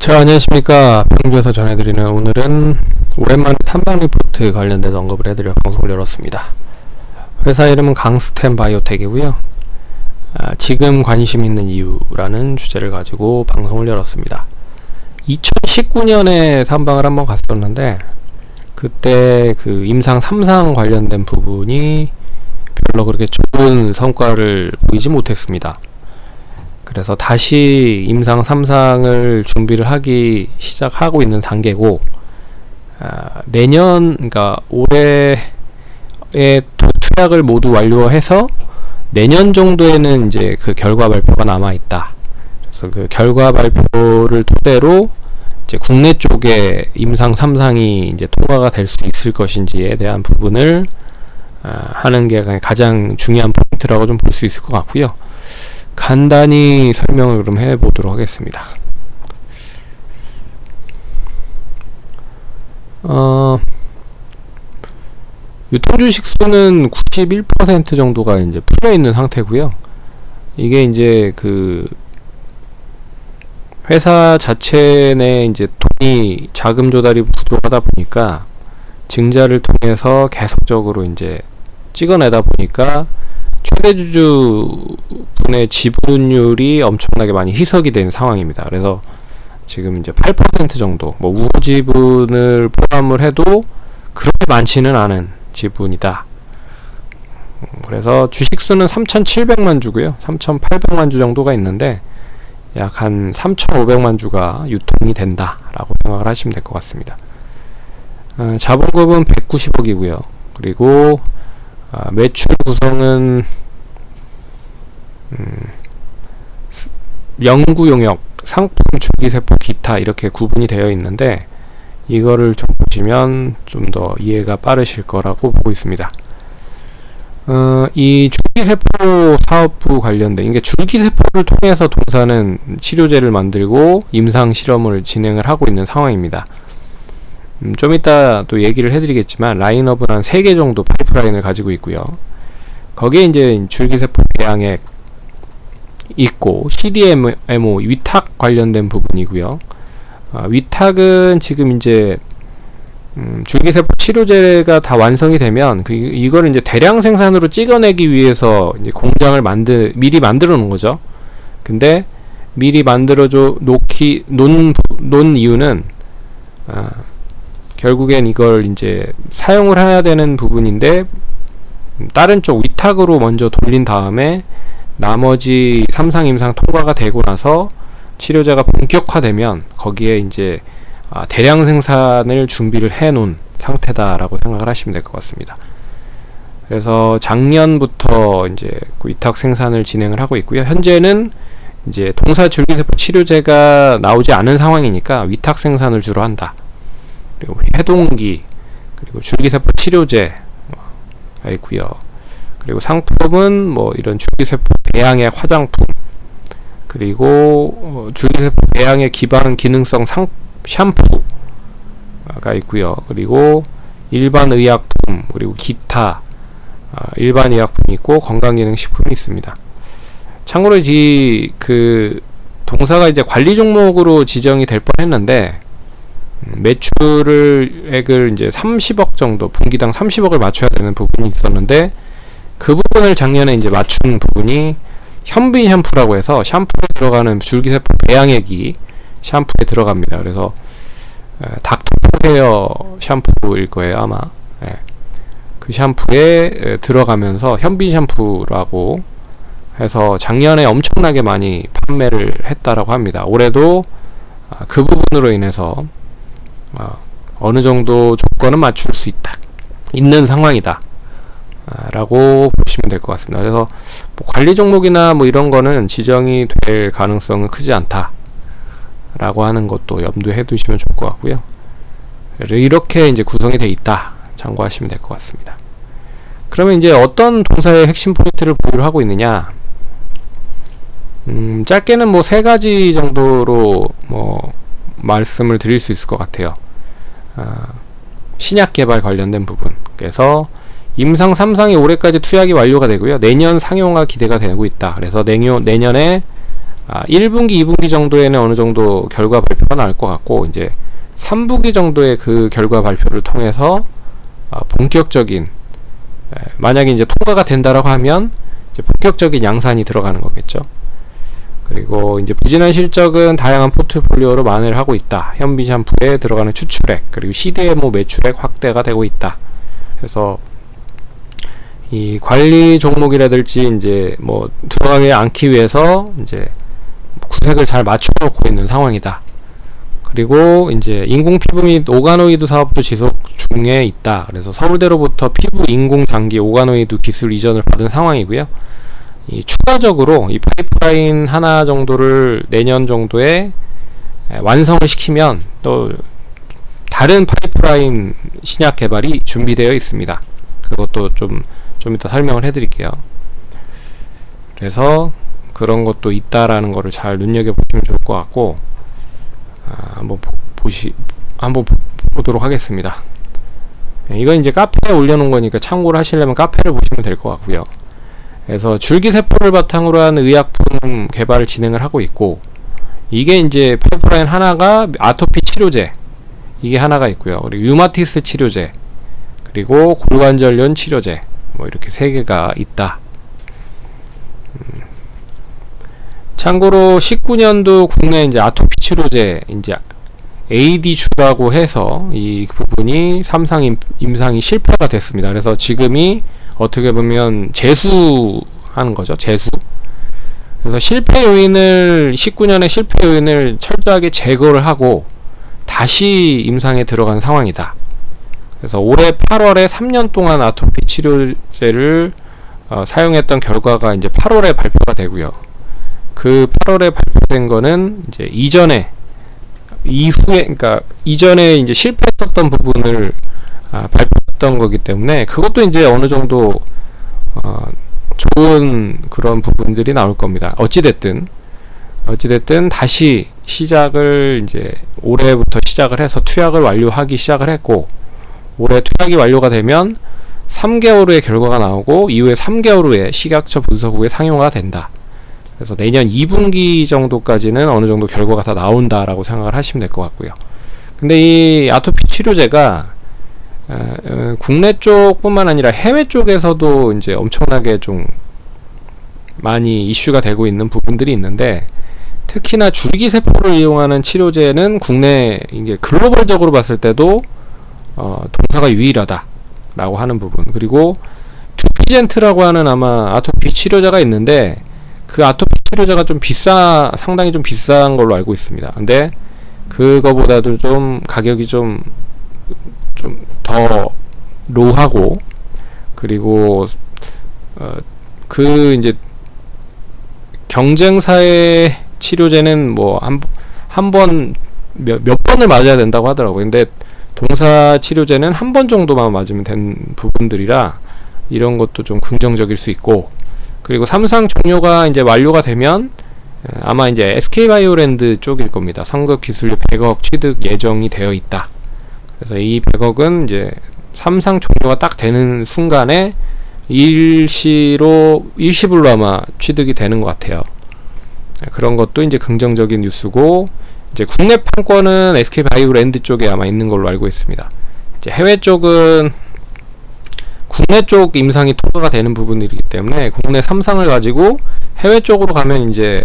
자, 안녕하십니까. 평주에서 전해드리는 오늘은 오랜만에 탐방 리포트 관련돼서 언급을 해드려 방송을 열었습니다. 회사 이름은 강스텐 바이오텍이고요. 지금 관심 있는 이유라는 주제를 가지고 방송을 열었습니다. 2019년에 탐방을 한번 갔었는데 그때 그 임상 3상 관련된 부분이 별로 그렇게 좋은 성과를 보이지 못했습니다. 그래서 다시 임상 3상을 준비를 하기 시작하고 있는 단계고, 내년, 그러니까 올해의 투약을 모두 완료해서 내년 정도에는 이제 그 결과 발표가 남아 있다. 그래서 그 결과 발표를 토대로 이제 국내 쪽에 임상 3상이 이제 통과가 될 수 있을 것인지에 대한 부분을 하는 게 가장 중요한 포인트라고 좀 볼 수 있을 것 같고요. 간단히 설명을 그럼 해보도록 하겠습니다. 유통주식 수는 91% 정도가 이제 풀려 있는 상태고요. 이게 이제 그 회사 자체 내 이제 돈이 자금 조달이 부족하다 보니까 증자를 통해서 계속적으로 이제 찍어내다 보니까 최대주주 분의 지분율이 엄청나게 많이 희석이 된 상황입니다. 그래서 지금 이제 8% 정도, 뭐 우호 지분을 포함을 해도 그렇게 많지는 않은 지분이다. 그래서 주식수는 3,700만 주고요. 3,800만 주 정도가 있는데 약 한 3,500만 주가 유통이 된다라고 생각을 하시면 될 것 같습니다. 자본금은 190억이고요. 그리고 매출 구성은 연구 용역, 상품, 줄기세포, 기타 이렇게 구분이 되어 있는데 이거를 좀 보시면 좀 더 이해가 빠르실 거라고 보고 있습니다. 이 줄기세포 사업부 관련된, 이게 줄기세포를 통해서 동사는 치료제를 만들고 임상 실험을 진행을 하고 있는 상황입니다. 좀 이따 또 얘기를 해드리겠지만 라인업은 한 3개 정도 파이프라인을 가지고 있고요. 거기에 이제 줄기세포 배양액 있고 CDMO 위탁 관련된 부분이고요. 위탁은 지금 이제 줄기세포 치료제가 다 완성이 되면 이거를 이제 대량 생산으로 찍어내기 위해서 이제 공장을 미리 만들어 놓은 거죠. 근데 미리 만들어줘 놓은 이유는 결국엔 이걸 이제 사용을 해야 되는 부분인데 다른 쪽 위탁으로 먼저 돌린 다음에 나머지 3상 임상 통과가 되고 나서 치료제가 본격화되면 거기에 이제 대량 생산을 준비를 해 놓은 상태다라고 생각을 하시면 될 것 같습니다. 그래서 작년부터 이제 위탁 생산을 진행을 하고 있고요. 현재는 이제 동사 줄기세포 치료제가 나오지 않은 상황이니까 위탁 생산을 주로 한다. 그리고 해동기, 그리고 줄기세포 치료제가 있고요. 그리고 상품은 뭐 이런 줄기세포 배양액 화장품, 그리고 줄기세포 배양액 기반 기능성 샴푸가 있고요. 그리고 일반 의약품, 그리고 기타 일반 의약품이 있고 건강기능식품이 있습니다. 참고로 그 동사가 이제 관리 종목으로 지정이 될 뻔했는데 매출액을 이제 30억 정도, 분기당 30억을 맞춰야 되는 부분이 있었는데 그 부분을 작년에 이제 맞춘 부분이 현빈 샴푸라고 해서 샴푸에 들어가는 줄기세포 배양액이 샴푸에 들어갑니다. 그래서 닥터헤어 샴푸일 거예요, 아마. 그 샴푸에 들어가면서 현빈 샴푸라고 해서 작년에 엄청나게 많이 판매를 했다라고 합니다. 올해도 그 부분으로 인해서 어느 정도 조건은 맞출 수 있는 상황이다 라고 보시면 될 것 같습니다. 그래서 뭐 관리 종목이나 뭐 이런 거는 지정이 될 가능성은 크지 않다 라고 하는 것도 염두에 두시면 좋을 것 같고요. 이렇게 이제 구성이 되어 있다 참고하시면 될 것 같습니다. 그러면 이제 어떤 동사의 핵심 포인트를 보유를 하고 있느냐, 짧게는 뭐 3가지 정도로 뭐 말씀을 드릴 수 있을 것 같아요. 신약 개발 관련된 부분, 그래서 임상 3상이 올해까지 투약이 완료가 되고요. 내년 상용화 기대가 되고 있다. 그래서 내년에 1분기, 2분기 정도에는 어느 정도 결과 발표가 나올 것 같고, 이제 3분기 정도의 그 결과 발표를 통해서 본격적인, 만약에 이제 통과가 된다라고 하면 이제 본격적인 양산이 들어가는 거겠죠. 그리고 이제 부진한 실적은 다양한 포트폴리오로 만회를 하고 있다. 현미 샴푸에 들어가는 추출액, 그리고 CDMO 매출액 확대가 되고 있다. 그래서 이 관리 종목이라든지 이제 뭐 들어가지 않기 위해서 이제 구색을 잘 맞춰놓고 있는 상황이다. 그리고 이제 인공 피부 및 오가노이드 사업도 지속 중에 있다. 그래서 서울대로부터 피부 인공 장기 오가노이드 기술 이전을 받은 상황이고요. 이 추가적으로 이 파이프라인 하나 정도를 내년 정도에 완성을 시키면 또 다른 파이프라인 신약 개발이 준비되어 있습니다. 그것도 좀 이따 설명을 해드릴게요. 그래서 그런 것도 있다라는 거를 잘 눈여겨보시면 좋을 것 같고, 한번 보도록 하겠습니다. 이건 이제 카페에 올려놓은 거니까 참고를 하시려면 카페를 보시면 될 것 같고요. 그래서 줄기세포를 바탕으로 한 의약품 개발을 진행을 하고 있고, 이게 이제 파이프라인 하나가 아토피 치료제, 이게 하나가 있고요. 그리고 류마티스 치료제, 그리고 골관절염 치료제, 뭐 이렇게 세 개가 있다. 참고로 19년도 국내 이제 아토피 치료제 이제 AD주라고 해서 이 부분이 3상 임상이 실패가 됐습니다. 그래서 지금이 어떻게 보면 재수하는 거죠. 재수. 그래서 19년의 실패 요인을 철저하게 제거를 하고 다시 임상에 들어간 상황이다. 그래서 올해 8월에 3년 동안 아토피 치료제를 사용했던 결과가 이제 8월에 발표가 되고요. 그 8월에 발표된 거는 이제 그러니까 이전에 이제 실패했었던 부분을 발표했던 거기 때문에 그것도 이제 어느 정도 좋은 그런 부분들이 나올 겁니다. 어찌됐든 다시 시작을 이제 올해부터 시작을 해서 투약을 완료하기 시작을 했고, 올해 투약이 완료가 되면 3개월 후에 결과가 나오고 이후에 3개월 후에 식약처 분석 후에 상용화가 된다. 그래서 내년 2분기 정도까지는 어느 정도 결과가 다 나온다라고 생각을 하시면 될 것 같고요. 근데 이 아토피 치료제가 국내 쪽뿐만 아니라 해외 쪽에서도 이제 엄청나게 좀 많이 이슈가 되고 있는 부분들이 있는데, 특히나 줄기세포를 이용하는 치료제는 국내 이게 글로벌적으로 봤을 때도 동사가 유일하다라고 하는 부분, 그리고 듀피젠트라고 하는 아마 아토피 치료제가 있는데 그 아토피 치료제가 좀 상당히 좀 비싼 걸로 알고 있습니다. 근데 그거보다도 좀 가격이 좀 더 로하고, 그리고 그 이제 경쟁사의 치료제는 뭐 한 번 몇 번을 맞아야 된다고 하더라고요. 근데 동사 치료제는 한 번 정도만 맞으면 된 부분들이라 이런 것도 좀 긍정적일 수 있고, 그리고 3상 종료가 이제 완료가 되면 아마 이제 SK바이오랜드 쪽일 겁니다. 상급 기술료 100억 취득 예정이 되어 있다. 그래서 이 100억은 이제 3상 종료가 딱 되는 순간에 일시불로 아마 취득이 되는 것 같아요. 그런 것도 이제 긍정적인 뉴스고, 이제 국내 판권은 SK바이오랜드 쪽에 아마 있는 걸로 알고 있습니다. 이제 해외 쪽은 국내 쪽 임상이 통과가 되는 부분이기 때문에 국내 3상을 가지고 해외 쪽으로 가면 이제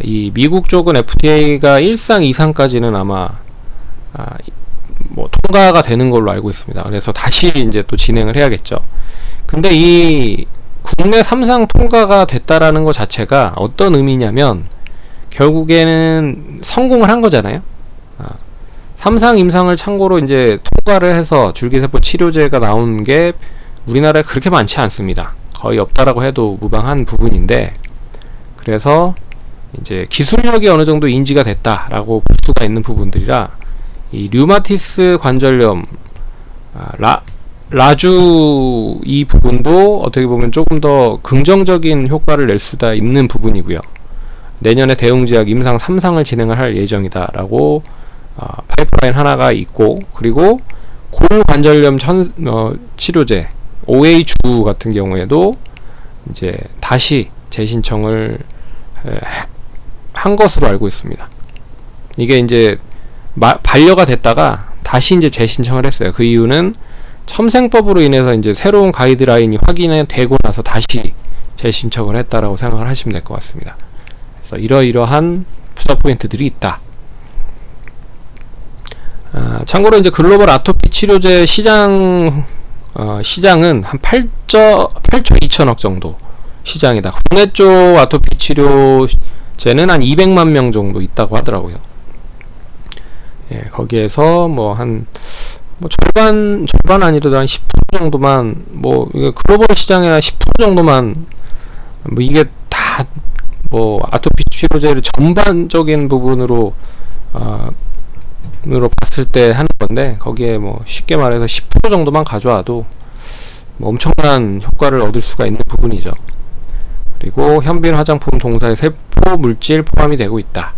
이 미국 쪽은 FDA가 1상, 2상까지는 아마 뭐 통과가 되는 걸로 알고 있습니다. 그래서 다시 이제 또 진행을 해야겠죠. 근데 이 국내 3상 통과가 됐다라는 것 자체가 어떤 의미냐면 결국에는 성공을 한 거잖아요. 3상 임상을 참고로 이제 통과를 해서 줄기세포 치료제가 나온 게 우리나라에 그렇게 많지 않습니다. 거의 없다라고 해도 무방한 부분인데, 그래서 이제 기술력이 어느 정도 인지가 됐다라고 볼 수가 있는 부분들이라 이 류마티스 관절염, 라주 이 부분도 어떻게 보면 조금 더 긍정적인 효과를 낼 수가 있는 부분이고요. 내년에 대웅제약 임상 3상을 진행을 할 예정이다 라고 파이프라인 하나가 있고, 그리고 골관절염 치료제 OA주 같은 경우에도 이제 다시 재신청을 한 것으로 알고 있습니다. 이게 이제 반려가 됐다가 다시 이제 재신청을 했어요. 그 이유는 첨생법으로 인해서 이제 새로운 가이드라인이 확인이 되고 나서 다시 재신청을 했다라고 생각을 하시면 될 것 같습니다. 그래서 이러이러한 부자 포인트들이 있다. 참고로 이제 글로벌 아토피 치료제 시장은 한 8조 2천억 정도 시장이다. 국내 쪽 아토피 치료제는 한 200만 명 정도 있다고 하더라고요. 예, 거기에서 절반 아니더라도 한 10% 정도만, 이게 글로벌 시장이나 10% 정도만, 이게 다, 아토피 치료제를 전반적인 부분으로 봤을 때 하는 건데, 거기에 쉽게 말해서 10% 정도만 가져와도 엄청난 효과를 얻을 수가 있는 부분이죠. 그리고 현빈 화장품 동사의 세포 물질 포함이 되고 있다.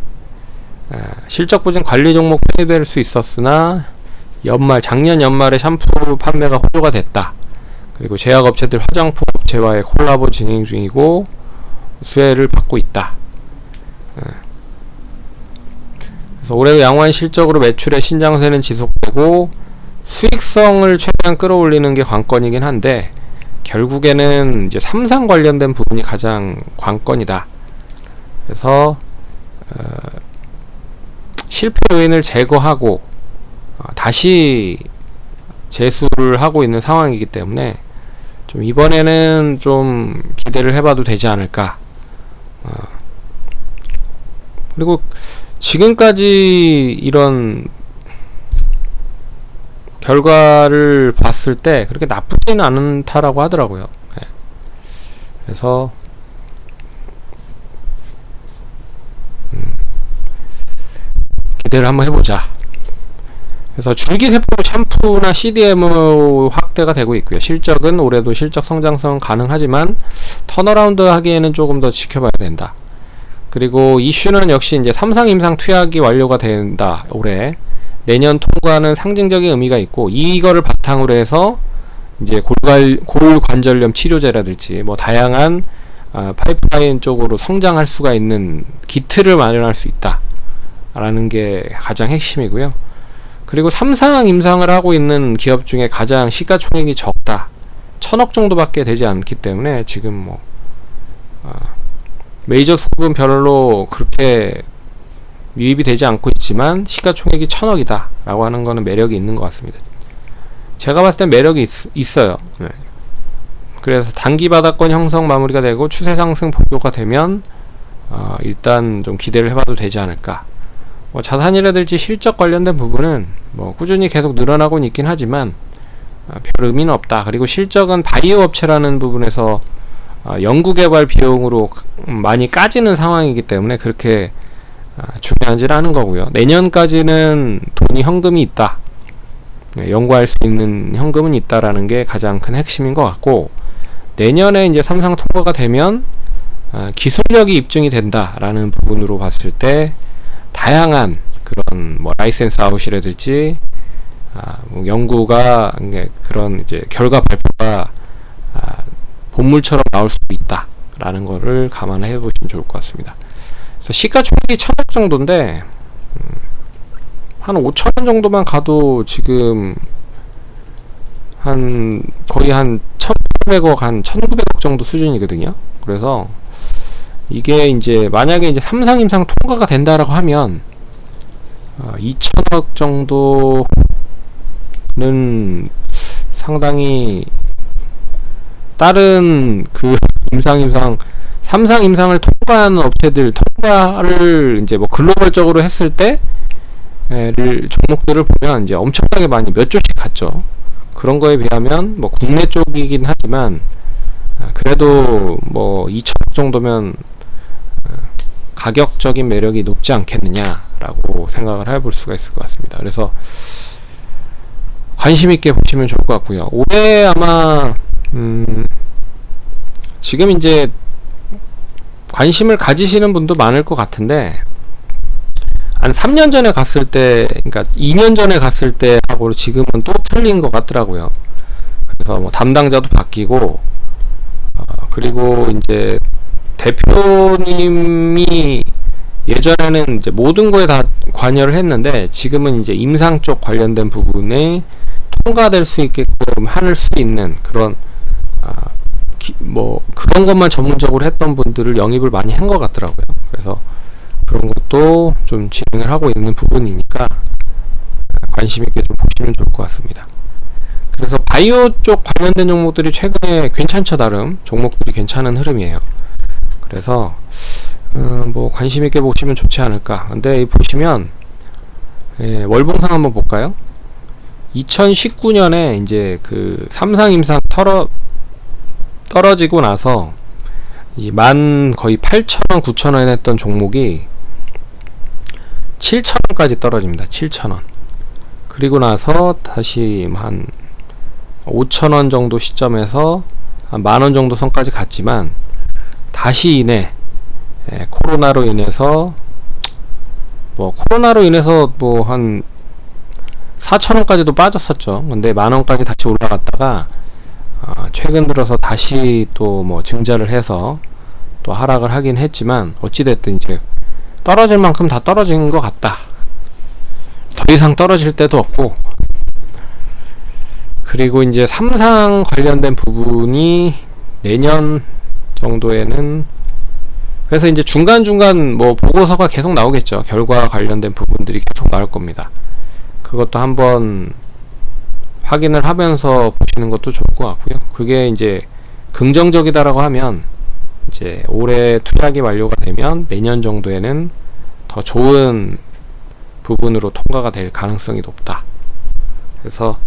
실적 부진 관리 종목 편입될 수 있었으나 작년 연말에 샴푸 판매가 호조가 됐다. 그리고 제약업체들 화장품 업체와의 콜라보 진행 중이고 수혜를 받고 있다. 그래서 올해도 양호한 실적으로 매출의 신장세는 지속되고 수익성을 최대한 끌어올리는 게 관건이긴 한데, 결국에는 이제 삼상 관련된 부분이 가장 관건이다. 그래서 실패 요인을 제거하고 다시 재수를 하고 있는 상황이기 때문에 좀 이번에는 좀 기대를 해봐도 되지 않을까. 그리고 지금까지 이런 결과를 봤을 때 그렇게 나쁘지는 않다라고 하더라고요. 네. 그래서 기대를 한번 해보자. 그래서 줄기세포 샴푸나 CDMO 확대가 되고 있고요. 실적은 올해도 실적 성장성 가능하지만 턴어라운드 하기에는 조금 더 지켜봐야 된다. 그리고 이슈는 역시 이제 삼상 임상 투약이 완료가 된다. 올해 내년 통과는 상징적인 의미가 있고, 이거를 바탕으로 해서 이제 골관절염 치료제라든지 다양한 파이프라인 쪽으로 성장할 수가 있는 기틀을 마련할 수 있다 라는 게 가장 핵심이고요. 그리고 삼상 임상을 하고 있는 기업 중에 가장 시가총액이 적다. 1000억 정도밖에 되지 않기 때문에 지금 메이저 수급은 별로 그렇게 유입이 되지 않고 있지만 시가총액이 1000억이다 라고 하는 거는 매력이 있는 것 같습니다. 제가 봤을 땐 매력이 있어요. 네. 그래서 단기 바닥권 형성 마무리가 되고 추세 상승 복교가 되면 일단 좀 기대를 해봐도 되지 않을까. 자산이라든지 실적 관련된 부분은 꾸준히 계속 늘어나고는 있긴 하지만 별 의미는 없다. 그리고 실적은 바이오 업체라는 부분에서 연구개발 비용으로 많이 까지는 상황이기 때문에 그렇게 중요하지는 않은 거고요. 내년까지는 돈이 현금이 있다. 연구할 수 있는 현금은 있다라는 게 가장 큰 핵심인 것 같고, 내년에 이제 삼상 통과가 되면 기술력이 입증이 된다라는 부분으로 봤을 때 다양한 그런 라이센스 아웃이라든지 연구가 그런 이제 결과 발표가 본물처럼 나올 수도 있다라는 거를 감안해 보시면 좋을 것 같습니다. 그래서 시가총액이 1000억 정도인데 한 5천원 정도만 가도 지금 거의 한 1800억 한 1900억 정도 수준이거든요. 그래서 이게 이제 만약에 이제 삼상 임상 통과가 된다라고 하면 2000억 정도는 상당히 다른 그 삼상 임상을 통과하는 업체들 통과를 이제 글로벌적으로 했을 때 종목들을 보면 이제 엄청나게 많이 몇 조씩 갔죠. 그런 거에 비하면 국내 쪽이긴 하지만 그래도 2천억 정도면 가격적인 매력이 높지 않겠느냐라고 생각을 해볼 수가 있을 것 같습니다. 그래서 관심 있게 보시면 좋을 것 같고요. 올해 아마 지금 이제 관심을 가지시는 분도 많을 것 같은데, 한 3년 전에 갔을 때, 그러니까 2년 전에 갔을 때 하고 지금은 또 틀린 것 같더라고요. 그래서 담당자도 바뀌고, 그리고 이제 대표님이 예전에는 이제 모든 거에 다 관여를 했는데 지금은 이제 임상 쪽 관련된 부분에 통과될 수 있게끔 할 수 있는 그런 뭐 그런 것만 전문적으로 했던 분들을 영입을 많이 한 것 같더라고요. 그래서 그런 것도 좀 진행을 하고 있는 부분이니까 관심 있게 좀 보시면 좋을 것 같습니다. 그래서 바이오 쪽 관련된 종목들이 최근에 괜찮죠. 나름 종목들이 괜찮은 흐름이에요. 그래서 뭐 관심 있게 보시면 좋지 않을까. 근데 보시면 월봉상 한번 볼까요? 2019년에 이제 그 삼상 임상 떨어지고 나서 거의 8,000원, 9,000원 했던 종목이 7,000원까지 떨어집니다. 7,000원. 그리고 나서 다시 한 5,000원 정도 시점에서 한 만원 정도 선까지 갔지만 다시 코로나로 인해서 뭐 한 4,000원까지도 빠졌었죠. 근데 만원까지 다시 올라갔다가 최근 들어서 다시 또 뭐 증자를 해서 또 하락을 하긴 했지만 어찌됐든 이제 떨어질 만큼 다 떨어진 것 같다. 더 이상 떨어질 데도 없고, 그리고 이제 삼상 관련된 부분이 내년 정도에는, 그래서 이제 중간중간 뭐 보고서가 계속 나오겠죠. 결과 관련된 부분들이 계속 나올 겁니다. 그것도 한번 확인을 하면서 보시는 것도 좋을 것 같고요. 그게 이제 긍정적이다라고 하면 이제 올해 투약이 완료가 되면 내년 정도에는 더 좋은 부분으로 통과가 될 가능성이 높다. 그래서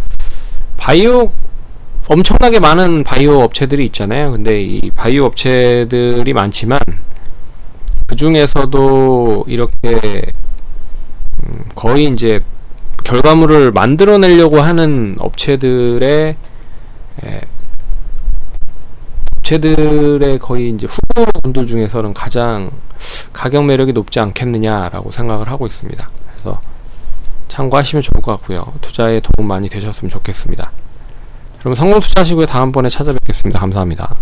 엄청나게 많은 바이오 업체들이 있잖아요. 근데 이 바이오 업체들이 많지만 그 중에서도 이렇게 거의 이제 결과물을 만들어내려고 하는 업체들의 거의 이제 후보분들 중에서는 가장 가격 매력이 높지 않겠느냐라고 생각을 하고 있습니다. 그래서 참고하시면 좋을 것 같고요. 투자에 도움 많이 되셨으면 좋겠습니다. 그럼 성공 투자하시고요. 다음번에 찾아뵙겠습니다. 감사합니다.